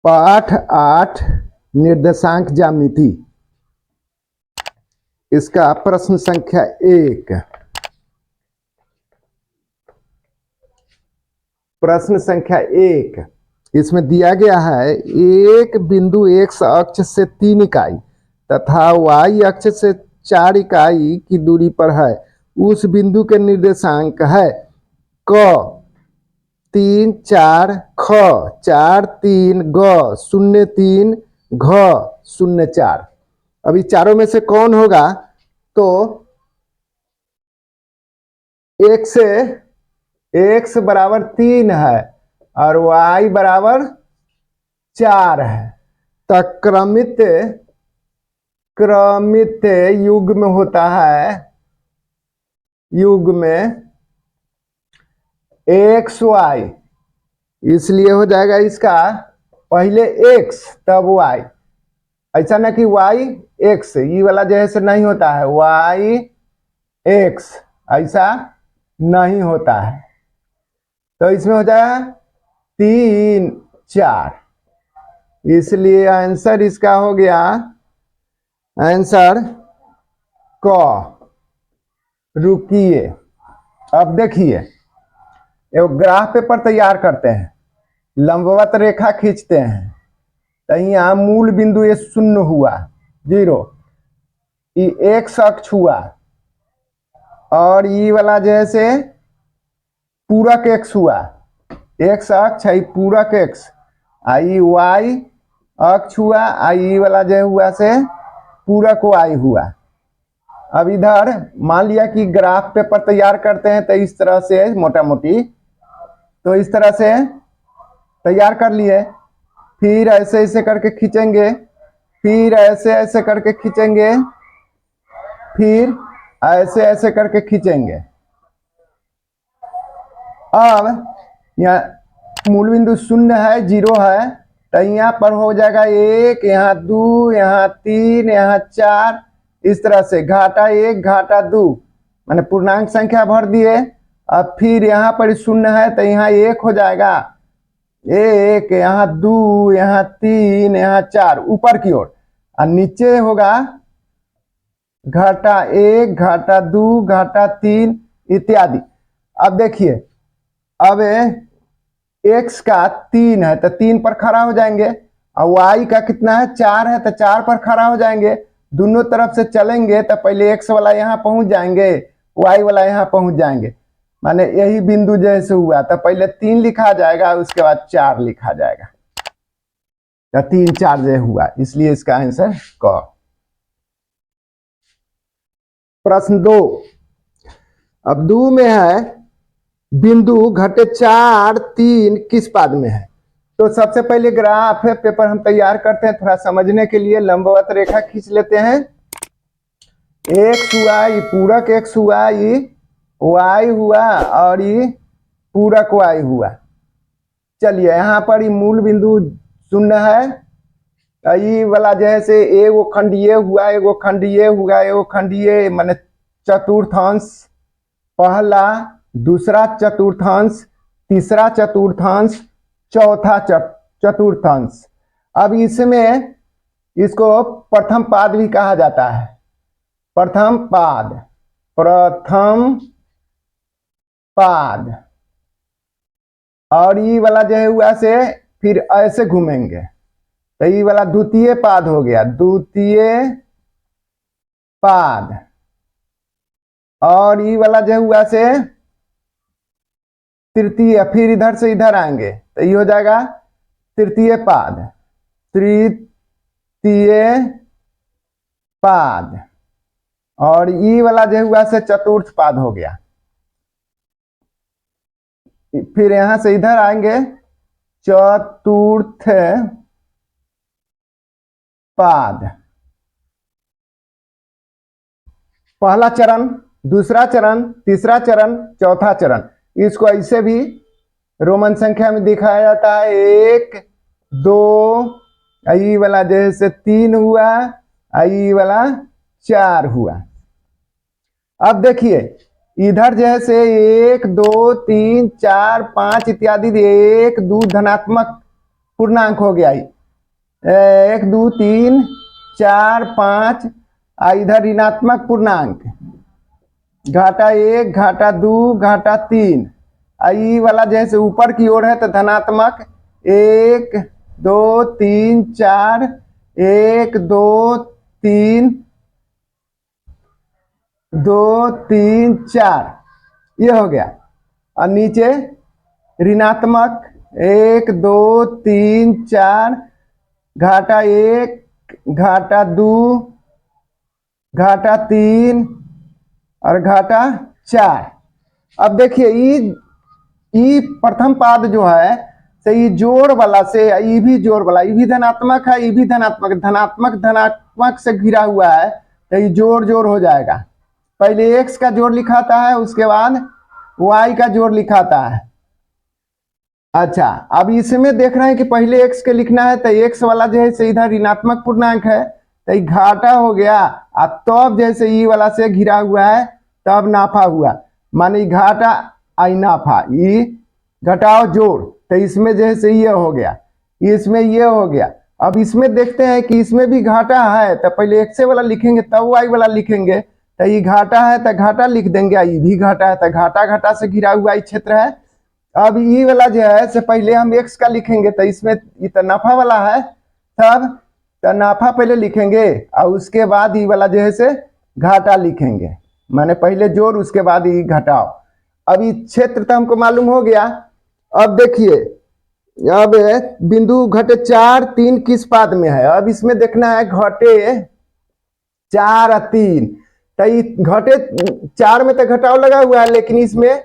पाठ 8 निर्देशांक ज्यामिति। इसका प्रश्न संख्या 1। प्रश्न संख्या 1 इसमें दिया गया है एक बिंदु x अक्ष से 3 इकाई तथा y अक्ष से 4 इकाई की दूरी पर है। उस बिंदु के निर्देशांक है क 3 4 ख 4 3 ग 0 3 घ 0 4। अभी चारों में से कौन होगा? तो x बराबर 3 है और y बराबर 4 है। तो क्रमित युग्म होता है, युग्म x y, इसलिए हो जाएगा इसका पहले x तब y। ऐसा ना कि y x, ये वाला जैसे नहीं होता है, y x ऐसा नहीं होता है। तो इसमें हो जाएगा 3 4, इसलिए आंसर इसका हो गया आंसर क। रुकिए, अब देखिए, एक ग्राफ पेपर तैयार करते हैं, लंबवत रेखा खींचते हैं। तो यहाँ मूल बिंदु ये 0 हुआ, 0, ये x अक्ष हुआ और ये वाला जैसे पूरक x हुआ, x अक्ष है पूरक x, आई y अक्ष हुआ, आई वाला जो हुआ से पूरक y हुआ। अब इधर मान लिया कि ग्राफ पेपर तैयार करते हैं, तो इस तरह से मोटा मोटी, तो इस तरह से तैयार कर लिए, फिर ऐसे ऐसे करके खींचेंगे, फिर ऐसे ऐसे करके खींचेंगे, फिर ऐसे ऐसे करके खींचेंगे। अब यहाँ मूल बिंदु 0 है, 0 है, तो यहाँ पर हो जाएगा 1, यहाँ 2, यहाँ 3, यहाँ 4, इस तरह से घाटा 1 घाटा 2, माने पूर्णांक संख्या भर दिए। अब फिर यहाँ पर 0 है तो यहाँ 1 हो जाएगा, 1, यहाँ 2, यहाँ 3, यहाँ 4 ऊपर की ओर, और नीचे होगा घाटा 1 घाटा 2 घाटा 3 इत्यादि। अब देखिए, अब x का 3 है तो 3 पर खड़ा हो जाएंगे, और y का कितना है 4 है तो 4 पर खड़ा हो जाएंगे। दोनों तरफ से चलेंगे तो पहले x वाला यहाँ पहुंच जाएंगे, y वाला यहाँ पहुंच जाएंगे, माने यही बिंदु जैसे हुआ तो पहले 3 लिखा जाएगा, उसके बाद 4 लिखा जाएगा। तो 3 4 जो हुआ, इसलिए इसका आंसर क। प्रश्न 2। अब 2 में है बिंदु घटे 4 3 किस पाद में है? तो सबसे पहले ग्राफ पेपर हम तैयार करते हैं, थोड़ा समझने के लिए लंबवत रेखा खींच लेते हैं। x हुआ, ये पूरक x हुआ, ये y हुआ और ये पूरक y हुआ। चलिए, यहाँ पर ये मूल बिंदु 0 है, ये वाला जैसे एगो खंडीय हुआ, एगो खंडीय हुआ, एगो खंडीय माने चतुर्थांश, पहला दूसरा चतुर्थांश, तीसरा चतुर्थांश, चौथा चतुर्थांश। अब इसमें इसको प्रथम पाद भी कहा जाता है, प्रथम पाद, प्रथम पाद। और ये वाला जो है हुआ से फिर ऐसे घूमेंगे, तो ये वाला द्वितीय पाद हो गया, द्वितीय पाद। और ये वाला जो हुआ से तृतीय, फिर इधर से इधर आएंगे तो ये हो जाएगा तृतीय पाद, तृतीय पाद। और ये वाला जो हुआ से चतुर्थ पाद हो गया। फिर यहां से इधर आएंगे, चतुर्थ पाद। पहला चरण, दूसरा चरण, तीसरा चरण, चौथा चरण। इसको ऐसे भी रोमन संख्या में दिखाया जाता है, 1 2, आई वाला जैसे 3 हुआ, आई वाला 4 हुआ। अब देखिए, इधर जैसे 1 2 3 4 5 इत्यादि 1 2 धनात्मक पूर्णांक हो गया, एक दो तीन चार पाँच, इधर ऋणात्मक पूर्णांक, घाटा एक घाटा दो घाटा तीन, ई वाला जैसे ऊपर की ओर है तो धनात्मक एक दो तीन चार, एक दो तीन, दो तीन चार, ये हो गया। और नीचे ऋणात्मक एक दो तीन चार, घाटा एक घाटा दो घाटा तीन और घाटा चार। अब देखिए ई प्रथम पाद जो है से ई जोड़ वाला से ई भी जोड़ वाला, ई भी धनात्मक है, ई भी धनात्मक, धनात्मक धनात्मक से घिरा हुआ है तो ये जोड़ जोड़ हो जाएगा। पहले x का जोड़ लिखाता है, उसके बाद y का जोड़ लिखाता है। अच्छा, अब इसमें देख रहे हैं कि पहले x के लिखना है तो x वाला जो है से इधर ऋणात्मक पूर्णांक है तो ये घाटा हो गया। अब तब जैसे ई वाला से घिरा हुआ है तब नाफा हुआ, माने घाटा आई नाफा, ई घटाओ जोड़, तो इसमें जैसे ये हो गया, इसमें ये हो गया। अब इसमें देखते हैं कि इसमें भी घाटा है तो पहले x वाला लिखेंगे तब y वाला लिखेंगे, तो ये घाटा है तो घाटा लिख देंगे, ये भी घाटा है तो घाटा घाटा से घिरा हुआ ये क्षेत्र है। अब ई वाला जो है से पहले हम x का लिखेंगे तो इसमें ये तो नफा वाला है, तब तो नाफा पहले लिखेंगे और उसके बाद ई वाला जो है से घाटा लिखेंगे, माने पहले जोड़ उसके बाद ई घटाओ। अब ये क्षेत्र तो हमको मालूम हो गया। अब देखिए, अब बिंदु घटे चार तीन किस पाद में है, अब इसमें देखना है घटे चार और तीन, तो ये घटे चार में तो घटाव लगा हुआ है लेकिन इसमें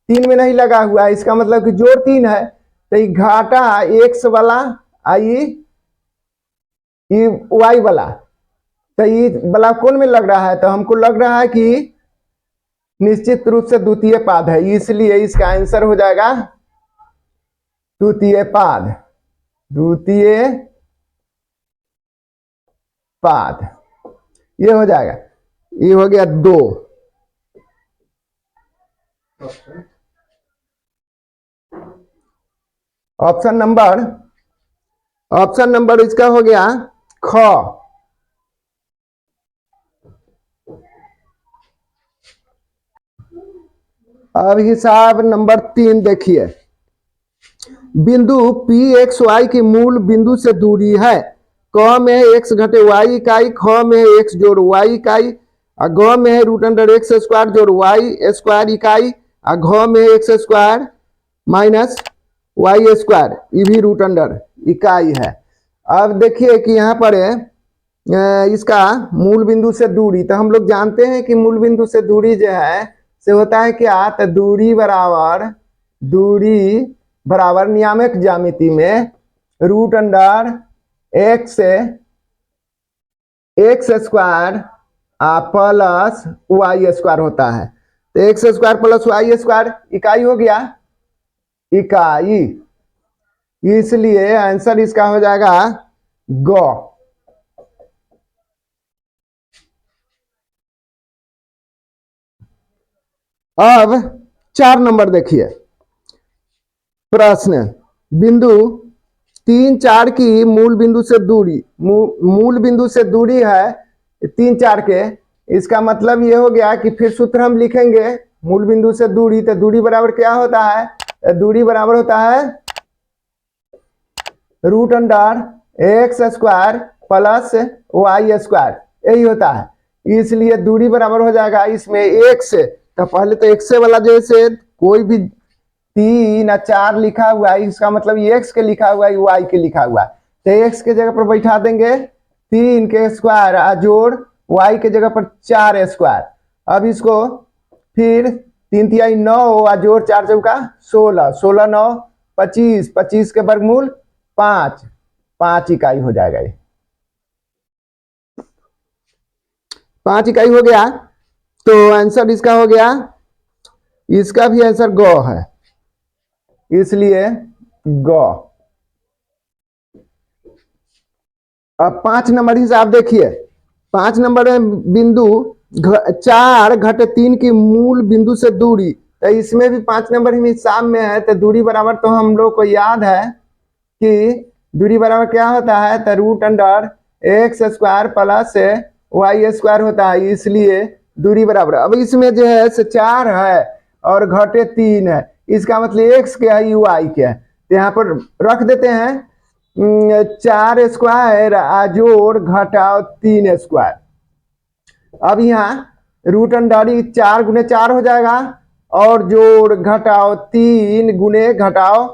तीन में नहीं लगा हुआ है, इसका मतलब कि जोड़ तीन है, तो ये घाटा एक्स वाला आई वाई वाला, तो ये वाला कौन में लग रहा है, तो हमको लग रहा है कि निश्चित रूप से द्वितीय पाद है, इसलिए इसका आंसर हो जाएगा द्वितीय पाद, द्वितीय पाद, ये हो जाएगा। ये हो गया दो। ऑप्शन नंबर इसका हो गया ख। अब हिसाब नंबर 3 देखिए, बिंदु पी एक्स वाई की मूल बिंदु से दूरी है, क में है x घटे वाई इकाई, ख में है x जोड़ वाई इकाई, और ग में है रूट अंडर एक्स स्क्वायर जोड़ वाई स्क्वायर इकाई, और घ में है x square minus y square, ये भी रूट अंडर इकाई है। अब देखिए कि यहाँ पर इसका मूल बिंदु से दूरी, तो हम लोग जानते हैं कि मूल बिंदु से दूरी जो है से होता है क्या, तो दूरी बराबर नियामक ज्यामिति में root under x square plus y square होता है, तो x square plus y square इकाई हो गया, इकाई, इसलिए आंसर इसका हो जाएगा ग। अब 4 नंबर देखिए प्रश्न, बिंदु 3 4 की मूल बिंदु से दूरी, मूल बिंदु से दूरी है 3 4 के, इसका मतलब ये हो गया कि फिर सूत्र हम लिखेंगे मूल बिंदु से दूरी, तो दूरी बराबर क्या होता है, दूरी बराबर होता है root under x square plus y square, यही होता है, इसलिए दूरी बराबर हो जाएगा इसमें एक्स, तो पहले तो एक्स वाला जैसे कोई भी 3 और 4 लिखा हुआ है, इसका मतलब एक्स के लिखा हुआ है वाई के लिखा हुआ है, तो एक्स के जगह पर बैठा देंगे 3 के स्क्वायर जोड़ वाई के जगह पर 4 स्क्वायर। अब इसको फिर 3 तिहाई 9 और जोड़ 4 चौका 16, 16 9 25, 25 के वर्गमूल 5, 5 इकाई हो जाएगा, ये 5 इकाई हो गया, तो आंसर इसका हो गया, इसका भी आंसर ग है, इसलिए ग। अब 5 नंबर हिसाब देखिए, 5 नंबर में बिंदु 4 घटे 3 की मूल बिंदु से दूरी, तो इसमें भी 5 नंबर हिसाब में है, तो दूरी बराबर तो हम लोग को याद है कि दूरी बराबर क्या होता है, तो root under x square plus y square होता है, इसलिए दूरी बराबर। अब इसमें जो है 4 है और घटे 3 है, इसका मतलब एक्स क्या है, वाई क्या है, तो यहाँ पर रख देते हैं 4 स्क्वायर जोड़ घटाओ 3 स्क्वायर। अब यहाँ रूट अंडर 4 गुने 4 हो जाएगा और जोड़ घटाओ 3 गुने घटाओ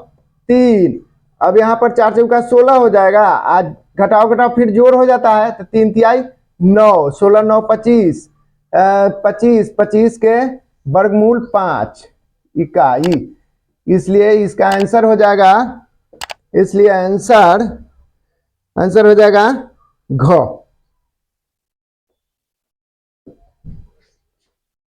3। अब यहाँ पर 4 चौका 16 हो जाएगा, आज घटाओ घटाओ फिर जोड़ हो जाता है, तो 3 तिहाई 9, 16 9 25, 25 के वर्गमूल 5 इकाई, इसलिए इसका आंसर हो जाएगा, इसलिए आंसर हो जाएगा घ।